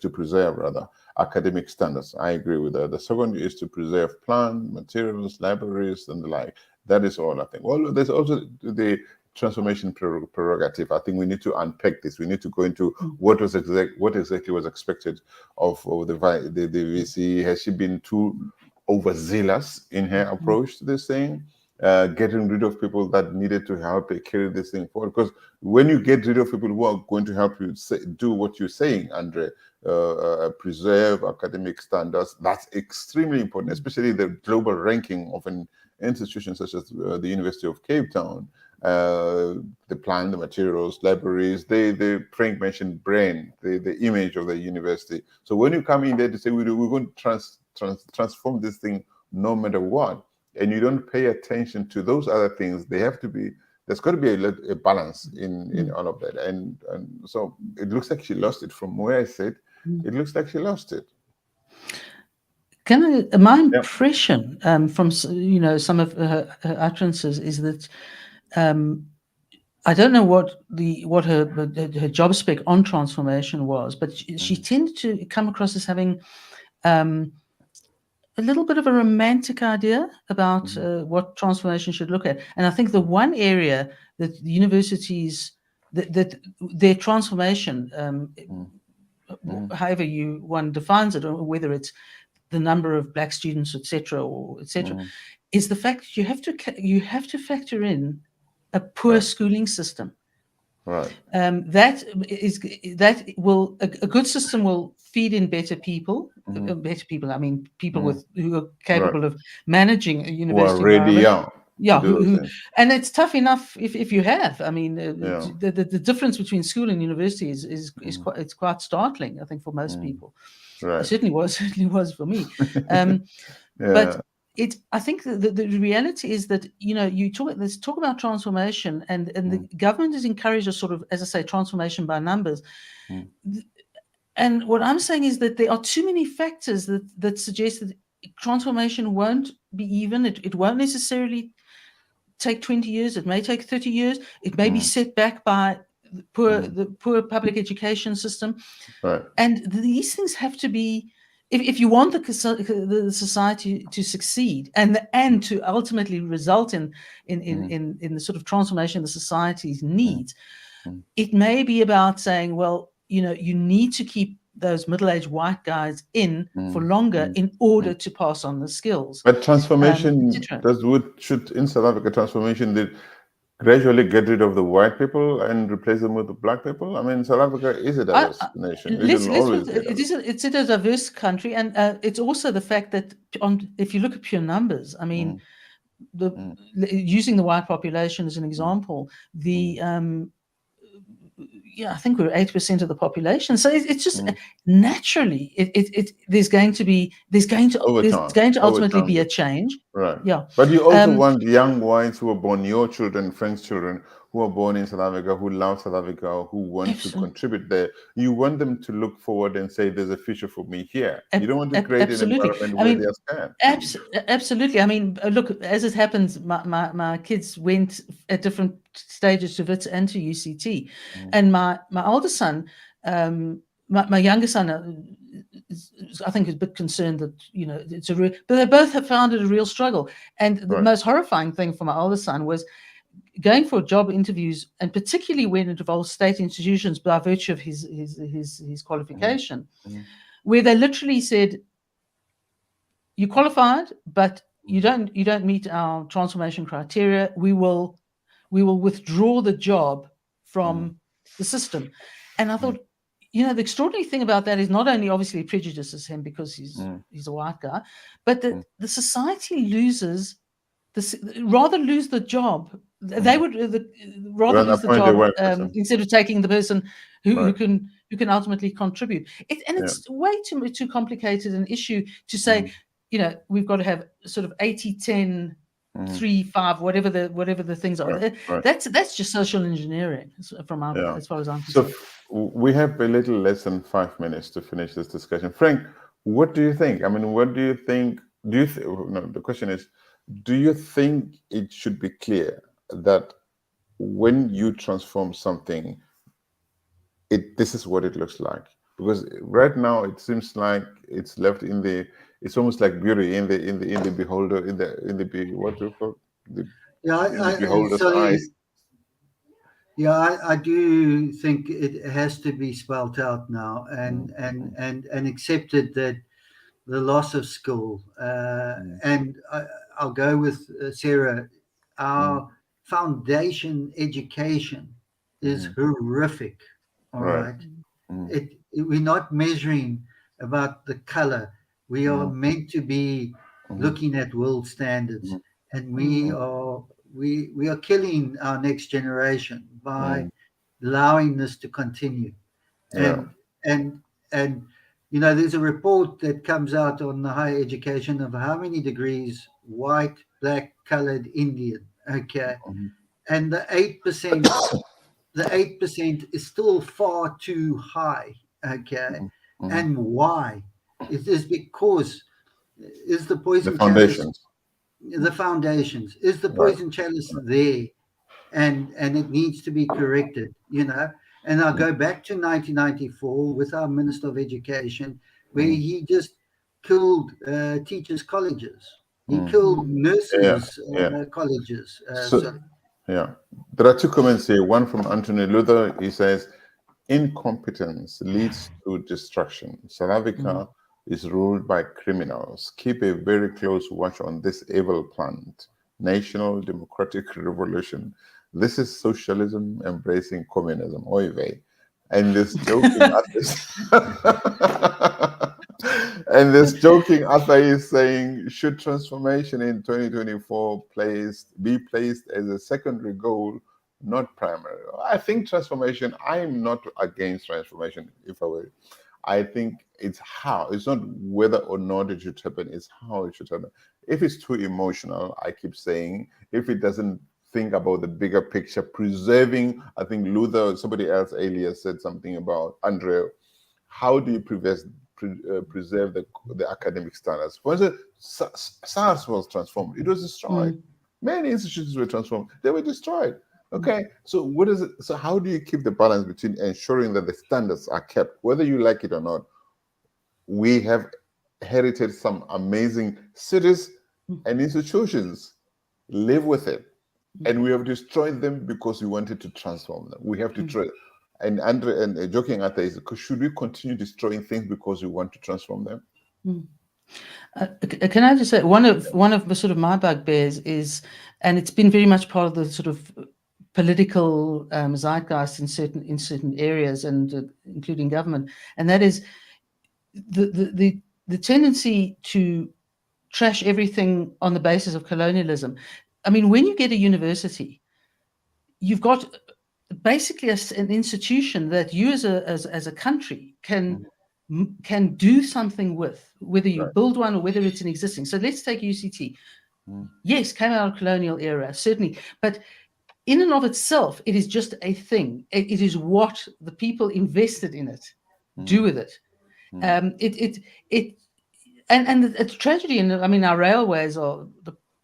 preserve rather academic standards. I agree with that. The second is to preserve plant materials, libraries, and the like. That is all I think. Well, there's also the transformation prerogative. I think we need to unpack this. We need to go into what exactly was expected of the VC. Has she been too overzealous in her approach to this thing? Getting rid of people that needed to help carry this thing forward. Because when you get rid of people who are going to help you do what you're saying, Andre, preserve academic standards, that's extremely important, especially the global ranking of an institution such as the University of Cape Town. The plant, the materials, libraries, the Frank mentioned brain, the image of the university. So when you come in there to say we're going to transform this thing no matter what, and you don't pay attention to those other things, there's got to be a balance in all of that. And so it looks like she lost it from where I said. It looks like she lost it. My impression from some of her utterances is that I don't know what her job spec on transformation was, but she tended to come across as having a little bit of a romantic idea about what transformation should look at. And I think the one area that the universities, that their transformation, however one defines it, or whether it's the number of black students, etc., is the fact that you have to factor in a poor schooling system. Right. That will a good system will feed in better people. Better people. I mean, people who are capable of managing a university environment. Yeah, and it's tough enough if you have. I mean, the difference between school and university is quite startling. I think for most people, right. It certainly was for me. But I think the reality is that let's talk about transformation, and the government has encouraged a sort of, as I say, transformation by numbers. And what I'm saying is that there are too many factors that suggest that transformation won't be even. It won't necessarily take 20 years. It may take 30 years. It may be set back by the poor public education system. Right. And these things have to be, if you want the society to succeed and to ultimately result in the sort of transformation the society's needs, it may be about saying, well, you need to keep those middle-aged white guys in for longer in order to pass on the skills. But transformation should in South Africa, transformation gradually get rid of the white people and replace them with the black people? I mean, South Africa is a diverse nation. It's a diverse country, and it's also the fact that if you look at pure numbers, I mean, using the white population as an example, I think we're 8% of the population. So it's just naturally there's going to ultimately be a change. Right. Yeah. But you also want young whites who are born, your children, friends' children, who are born in South Africa, who love South Africa, who want to contribute there. You want them to look forward and say, there's a future for me here. You don't want to create an environment where they are scared. Absolutely. I mean, look, as it happens, my kids went at different stages to WITS and to UCT. And my older son, my younger son I think, is a bit concerned that, you know, but they both have found it a real struggle. And the most horrifying thing for my older son was going for job interviews, and particularly when it involves state institutions by virtue of his qualification, where they literally said, "You qualified, but you don't meet our transformation criteria. We will withdraw the job from the system." And I thought, you know, the extraordinary thing about that is not only obviously it prejudices him because he's a white guy, but that the society loses rather lose the job. They would rather lose the job instead of taking the person who can ultimately contribute. It's way too complicated an issue to say, you know, we've got to have sort of 80-10, 3-5, whatever the things are. That's just social engineering from as far as I'm concerned. So we have a little less than 5 minutes to finish this discussion. Frank, what do you think? I mean, what do you think? No, the question is, do you think it should be clear that when you transform something, this is what it looks like? Because right now it seems like it's left in the. It's almost like beauty in the beholder what do you call the beholder's eyes. Yeah, I do think it has to be spelt out now and accepted that the loss of school and I'll go with Sarah. Our foundation education is horrific. All right. We're not measuring about the color. We are meant to be looking at world standards, and we are killing our next generation by allowing this to continue. And you know, there's a report that comes out on the higher education of how many degrees white, black, colored, Indian. Okay. And the 8% is still far too high. Okay. And why? It is because is the poison chalice, the foundations, is the poison chalice there? And it needs to be corrected, you know. And I'll go back to 1994 with our Minister of Education, where he just killed teachers' colleges. He killed nurses' colleges. There are two comments here. One from Anthony Luther. He says, "Incompetence leads to destruction. South Africa is ruled by criminals. Keep a very close watch on this evil plant. National Democratic Revolution. This is socialism embracing communism." Oy vey. And this joking and this joking author is saying, should transformation in 2024 be placed as a secondary goal, not primary? I think transformation, I'm not against transformation, if I were. I think it's how. It's not whether or not it should happen, it's how it should happen. If it's too emotional, I keep saying, if it doesn't think about the bigger picture, preserving, I think Luther, somebody else earlier said something about, Andrea, how do you preserve the academic standards? For instance, SARS was transformed. It was destroyed. Many institutions were transformed. They were destroyed. Okay, so what is it? So how do you keep the balance between ensuring that the standards are kept, whether you like it or not? We have herited some amazing cities and institutions. Live with it. And we have destroyed them because we wanted to transform them. We have to try. And Andre and joking at is, should we continue destroying things because we want to transform them? Can I just say one of the sort of my bugbears is, and it's been very much part of the sort of political zeitgeist in certain areas, and including government, and that is the tendency to trash everything on the basis of colonialism. I mean, when you get a university, you've got basically an institution that you as a country can do something with, whether you build one or whether it's an existing. So let's take UCT. Yes, came out of colonial era, certainly, but in and of itself, it is just a thing. It is what the people invested in it do with it. And it's tragedy. And I mean, our railways are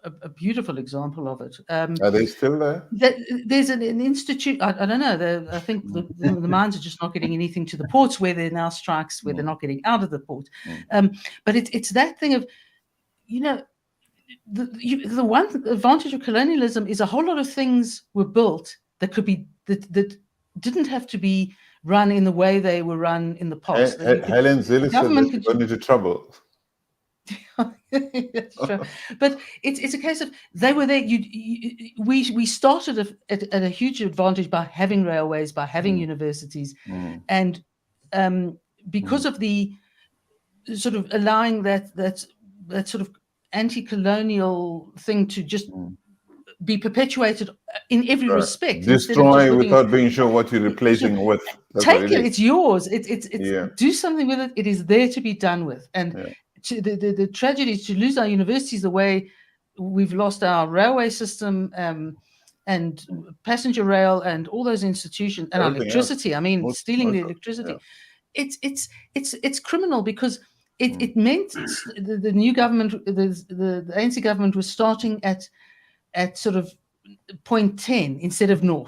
a beautiful example of it. Are they still there? There's an institute. I don't know. I think the mines are just not getting anything to the ports where there are now strikes where they're not getting out of the port. But it's that thing of, the one advantage of colonialism is a whole lot of things were built that could be that didn't have to be run in the way they were run in the past. Helen Zille said they got into trouble. That's true. But it's a case of they were there. We started at a huge advantage by having railways, by having universities, and because of the sort of allowing that sort of anti-colonial thing to just be perpetuated in every respect. Destroy without being sure what you're replacing with. Take it. It's yours. It's do something with it. It is there to be done with. And the tragedy is to lose our universities the way we've lost our railway system and passenger rail and all those institutions and our electricity. I mean, stealing the electricity. It's criminal because it meant the new government, the ANC government was starting at sort of 0.10 instead of 0.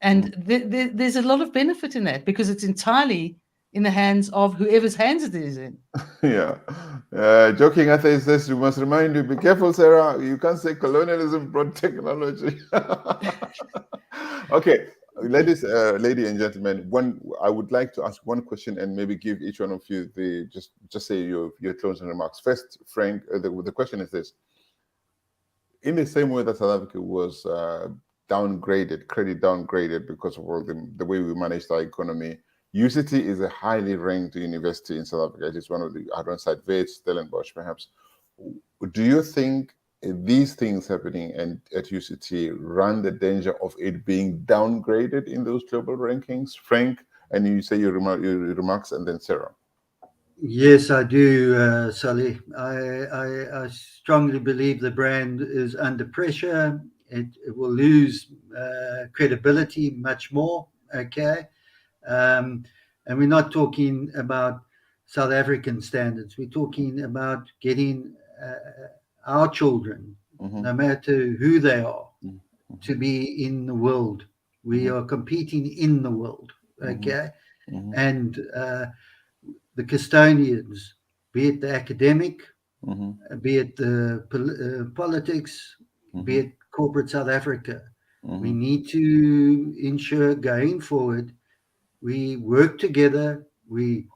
And there's a lot of benefit in that because it's entirely in the hands of whoever's hands it is in. Joking Athe says, you must remind you, be careful, Sarah. You can't say colonialism brought technology. Okay, lady and gentlemen, I would like to ask one question and maybe give each one of you just say your closing remarks. First, Frank, the question is this. In the same way that South Africa was credit downgraded because of all the way we managed our economy, UCT is a highly ranked university in South Africa. It is one of the alongside Wits, Stellenbosch, perhaps. Do you think these things happening at UCT run the danger of it being downgraded in those global rankings? Frank, and you say your remarks, and then Sarah. Yes, I do, Sully. I strongly believe the brand is under pressure. It will lose credibility much more. Okay. And we're not talking about South African standards. We're talking about getting our children, no matter who they are, to be in the world. We are competing in the world. Okay. And the custodians, be it the academic, be it the politics, be it corporate South Africa, we need to ensure going forward we work together, we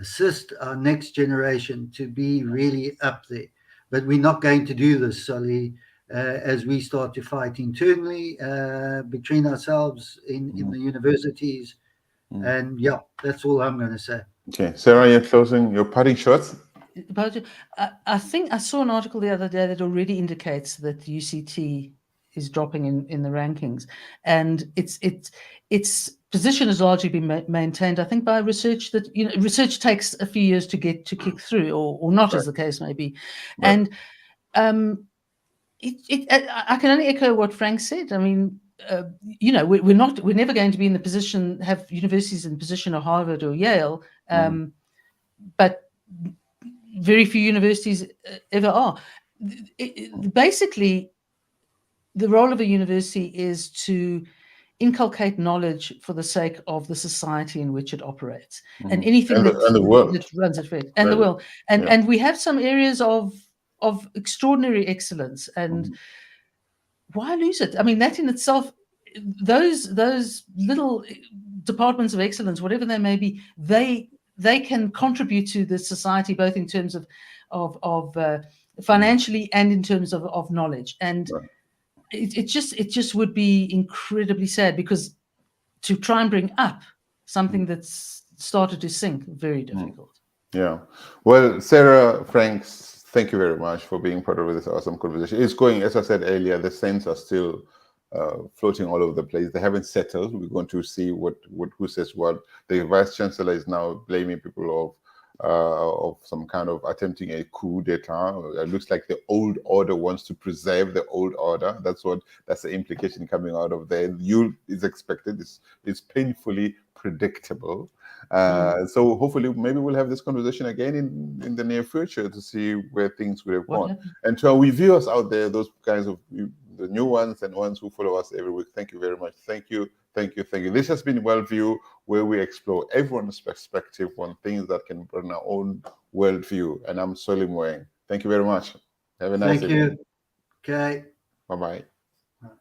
assist our next generation to be really up there. But we're not going to do this, Sully, as we start to fight internally between ourselves in the universities. And yeah, that's all I'm going to say. Okay, Sarah, your parting shots. I think I saw an article the other day that already indicates that UCT is dropping in the rankings, and its position has largely been maintained, I think, by research that research takes a few years to kick through, or not, as the case may be. And I can only echo what Frank said. I mean, we're never going to be in the position, have universities in the position of Harvard or Yale, but very few universities ever are. Basically, the role of a university is to inculcate knowledge for the sake of the society in which it operates, and anything that runs it, and the world. And we have some areas of extraordinary excellence, and why lose it? I mean, that in itself, those little departments of excellence, whatever they may be, they can contribute to the society both in terms of financially and in terms of knowledge. And it just would be incredibly sad, because to try and bring up something that's started to sink, very difficult. Yeah. Well, Sarah, Frank, thank you very much for being part of this awesome conversation. It's going, as I said earlier, the saints are still floating all over the place. They haven't settled. We're going to see who says what. The vice chancellor is now blaming people of some kind of attempting a coup d'etat. It looks like the old order wants to preserve the old order. That's the implication coming out of there. Is expected. It's painfully predictable. So hopefully, maybe we'll have this conversation again in the near future to see where things would have gone. And to our viewers out there, those kinds of the new ones and ones who follow us every week, thank you very much. Thank you. This has been WorldView, where we explore everyone's perspective on things that can bring our own worldview. And I'm Solim Wang. Thank you very much. Have a nice evening. Thank you. Okay. Bye-bye.